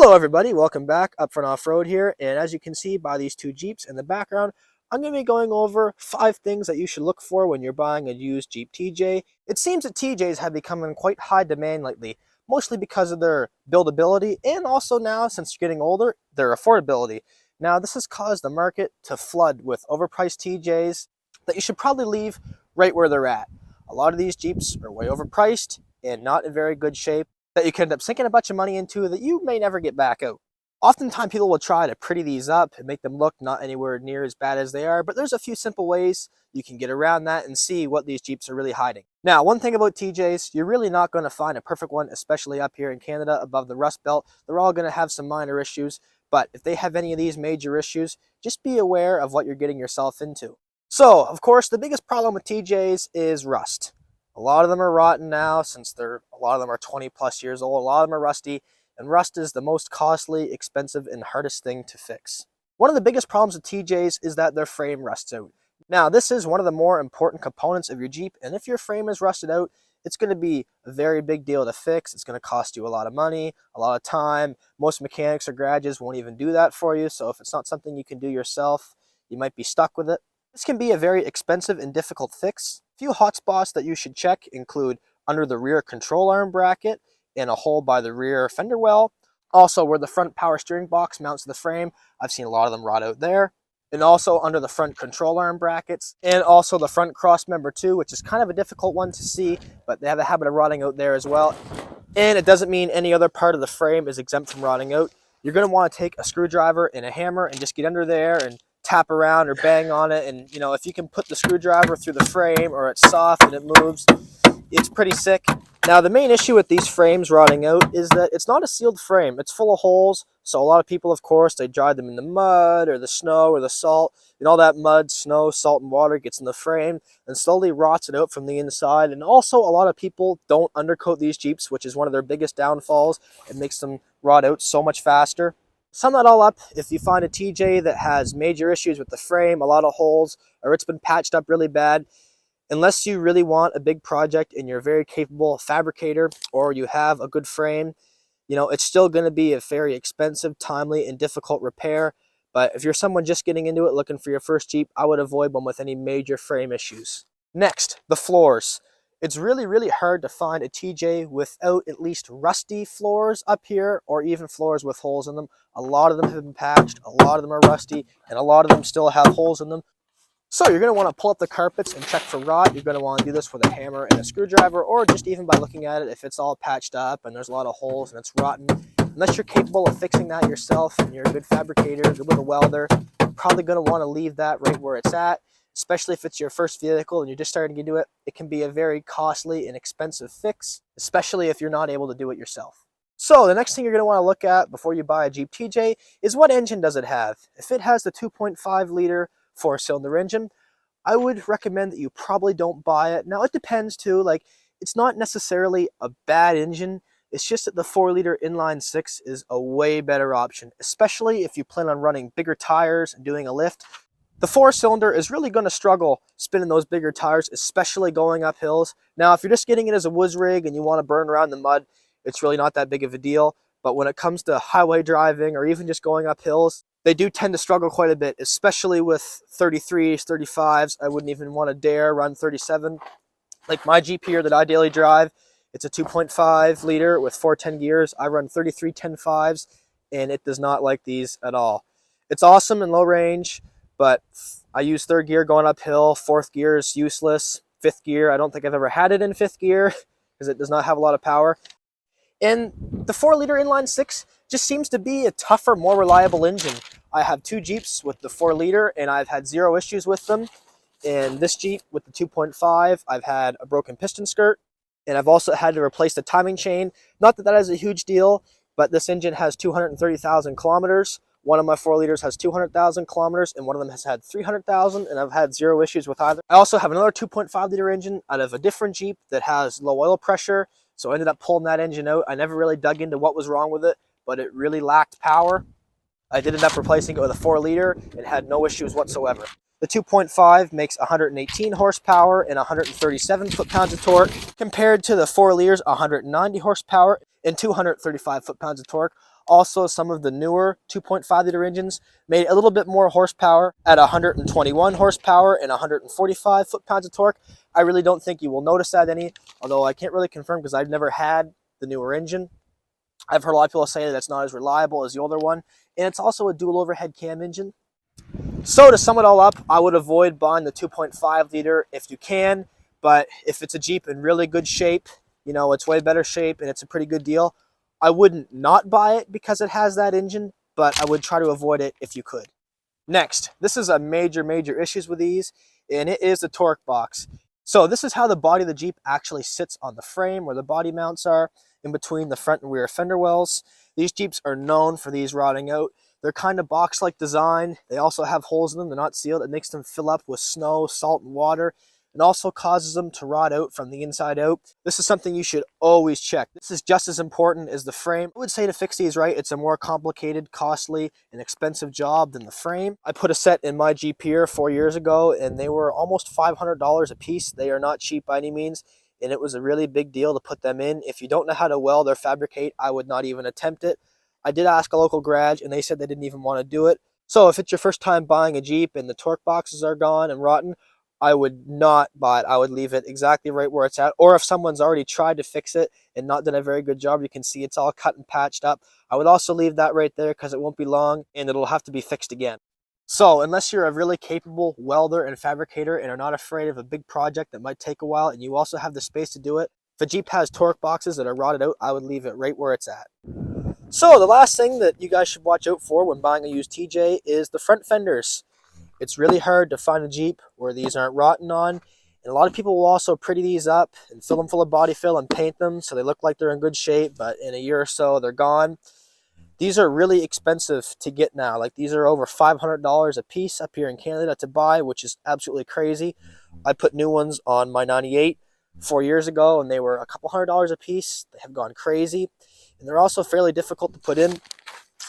Hello everybody, welcome back. Up Front Off-Road here, and as you can see by these two Jeeps in the background, I'm going to be going over 5 things that you should look for when you're buying a used Jeep TJ. It seems that TJs have become in quite high demand lately, mostly because of their buildability and also now, since you're getting older, their affordability. Now this has caused the market to flood with overpriced TJs that you should probably leave right where they're at. A lot of these Jeeps are way overpriced and not in very good shape, that you can end up sinking a bunch of money into that you may never get back out. Oftentimes people will try to pretty these up and make them look not anywhere near as bad as they are, but there's a few simple ways you can get around that and see what these Jeeps are really hiding. Now, one thing about TJs, you're really not going to find a perfect one, especially up here in Canada above the Rust Belt. They're all going to have some minor issues, but if they have any of these major issues, just be aware of what you're getting yourself into. So, of course, the biggest problem with TJs is rust. A lot of them are rotten now, since a lot of them are 20 plus years old. A lot of them are rusty, and rust is the most costly, expensive, and hardest thing to fix. One of the biggest problems with TJs is that their frame rusts out. Now, this is one of the more important components of your Jeep, and if your frame is rusted out, it's going to be a very big deal to fix. It's going to cost you a lot of money, a lot of time. Most mechanics or garages won't even do that for you, so if it's not something you can do yourself, you might be stuck with it. This can be a very expensive and difficult fix. A few hot spots that you should check include under the rear control arm bracket and a hole by the rear fender well. Also where the front power steering box mounts to the frame, I've seen a lot of them rot out there. And also under the front control arm brackets, and also the front cross member too, which is kind of a difficult one to see, but they have a habit of rotting out there as well. And it doesn't mean any other part of the frame is exempt from rotting out. You're going to want to take a screwdriver and a hammer and just get under there and tap around or bang on it, and if you can put the screwdriver through the frame or it's soft and it moves, it's pretty sick. Now the main issue with these frames rotting out is that it's not a sealed frame. It's full of holes, so a lot of people, of course, they drive them in the mud or the snow or the salt, and all that mud, snow, salt, and water gets in the frame and slowly rots it out from the inside. And also a lot of people don't undercoat these Jeeps, which is one of their biggest downfalls. It makes them rot out so much faster. Sum that all up, if you find a TJ that has major issues with the frame, a lot of holes, or it's been patched up really bad, unless you really want a big project and you're a very capable fabricator or you have a good frame, it's still going to be a very expensive, timely, and difficult repair. But if you're someone just getting into it, looking for your first Jeep, I would avoid one with any major frame issues. Next, the floors. It's really, really hard to find a TJ without at least rusty floors up here, or even floors with holes in them. A lot of them have been patched, a lot of them are rusty, and a lot of them still have holes in them. So you're going to want to pull up the carpets and check for rot. You're going to want to do this with a hammer and a screwdriver, or just even by looking at it if it's all patched up and there's a lot of holes and it's rotten. Unless you're capable of fixing that yourself and you're a good fabricator, good with a welder, you're probably going to want to leave that right where it's at. Especially if it's your first vehicle and you're just starting to do it, it can be a very costly and expensive fix, especially if you're not able to do it yourself. So the next thing you're going to want to look at before you buy a Jeep TJ is what engine does it have. If it has the 2.5 liter 4-cylinder engine, I would recommend that you probably don't buy it. Now it depends too, it's not necessarily a bad engine, it's just that the 4-liter inline 6 is a way better option, especially if you plan on running bigger tires and doing a lift. The 4-cylinder is really going to struggle spinning those bigger tires, especially going up hills. Now, if you're just getting it as a woods rig and you want to burn around the mud, it's really not that big of a deal. But when it comes to highway driving or even just going up hills, they do tend to struggle quite a bit, especially with 33s, 35s. I wouldn't even want to dare run 37. Like my Jeep here that I daily drive, it's a 2.5 liter with 410 gears. I run 33 10.5s, and it does not like these at all. It's awesome in low range, but I use 3rd gear going uphill. 4th gear is useless. 5th gear, I don't think I've ever had it in 5th gear because it does not have a lot of power. And the 4-liter inline 6 just seems to be a tougher, more reliable engine. I have 2 Jeeps with the 4-liter and I've had 0 issues with them. And this Jeep with the 2.5, I've had a broken piston skirt, and I've also had to replace the timing chain. Not that that is a huge deal, but this engine has 230,000 kilometers. One of my 4-liters has 200,000 kilometers, and one of them has had 300,000, and I've had 0 issues with either. I also have another 2.5-liter engine out of a different Jeep that has low oil pressure, so I ended up pulling that engine out. I never really dug into what was wrong with it, but it really lacked power. I did end up replacing it with a 4-liter and had no issues whatsoever. The 2.5 makes 118 horsepower and 137 foot-pounds of torque, compared to the 4 liters 190 horsepower and 235 foot-pounds of torque. Also, some of the newer 2.5 liter engines made a little bit more horsepower at 121 horsepower and 145 foot-pounds of torque. I really don't think you will notice that any, although I can't really confirm because I've never had the newer engine. I've heard a lot of people say that it's not as reliable as the older one, and it's also a dual overhead cam engine. So to sum it all up, I would avoid buying the 2.5 liter if you can, but if it's a Jeep in really good shape, you know, it's way better shape and it's a pretty good deal, I wouldn't not buy it because it has that engine, but I would try to avoid it if you could. Next, this is a major issues with these, and it is the torque box. So this is how the body of the Jeep actually sits on the frame, where the body mounts are, in between the front and rear fender wells. These Jeeps are known for these rotting out. They're kind of box-like design. They also have holes in them. They're not sealed. It makes them fill up with snow, salt, and water, and also causes them to rot out from the inside out. This is something you should always check. This is just as important as the frame. I would say to fix these right, it's a more complicated, costly, and expensive job than the frame. I put a set in my Jeep here 4 years ago, and they were almost $500 a piece. They are not cheap by any means, and it was a really big deal to put them in. If you don't know how to weld or fabricate, I would not even attempt it. I did ask a local garage, and they said they didn't even want to do it. So if it's your first time buying a Jeep and the torque boxes are gone and rotten, I would not buy it. I would leave it exactly right where it's at. Or if someone's already tried to fix it and not done a very good job, you can see it's all cut and patched up. I would also leave that right there because it won't be long and it'll have to be fixed again. So unless you're a really capable welder and fabricator and are not afraid of a big project that might take a while and you also have the space to do it, if a Jeep has torque boxes that are rotted out, I would leave it right where it's at. So the last thing that you guys should watch out for when buying a used TJ is the front fenders. It's really hard to find a Jeep where these aren't rotten on, and a lot of people will also pretty these up and fill them full of body fill and paint them so they look like they're in good shape, but in a year or so they're gone. These are really expensive to get now. Like, these are over $500 a piece up here in Canada to buy, which is absolutely crazy. I put new ones on my 98 4 years ago, and they were a couple $100 a piece. They have gone crazy, and they're also fairly difficult to put in.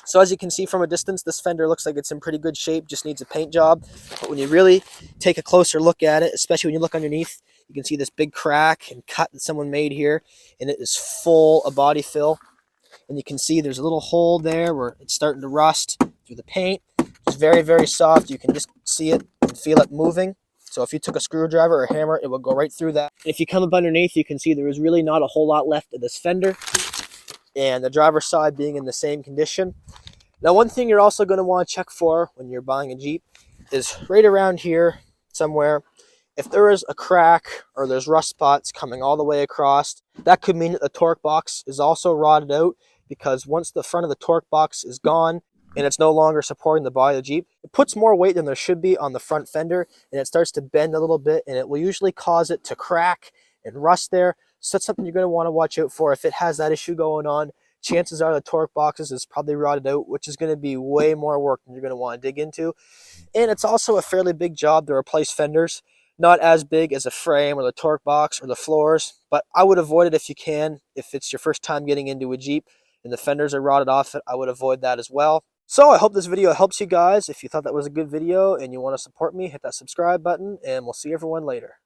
So as you can see from a distance, this fender looks like it's in pretty good shape, just needs a paint job. But when you really take a closer look at it, especially when you look underneath, you can see this big crack and cut that someone made here, and it is full of body fill. And you can see there's a little hole there where it's starting to rust through the paint. It's very soft. You can just see it and feel it moving. So if you took a screwdriver or a hammer, it will go right through that. And if you come up underneath, you can see there is really not a whole lot left of this fender, and the driver's side being in the same condition. Now, one thing you're also going to want to check for when you're buying a Jeep is right around here somewhere. If there is a crack or there's rust spots coming all the way across, that could mean that the torque box is also rotted out, because once the front of the torque box is gone and it's no longer supporting the body of the Jeep, it puts more weight than there should be on the front fender, and it starts to bend a little bit, and it will usually cause it to crack and rust there. So that's something you're going to want to watch out for. If it has that issue going on, chances are the torque boxes is probably rotted out, which is going to be way more work than you're going to want to dig into. And it's also a fairly big job to replace fenders. Not as big as a frame or the torque box or the floors, but I would avoid it if you can. If it's your first time getting into a Jeep and the fenders are rotted off it, I would avoid that as well. So I hope this video helps you guys. If you thought that was a good video and you want to support me, hit that subscribe button, and we'll see everyone later.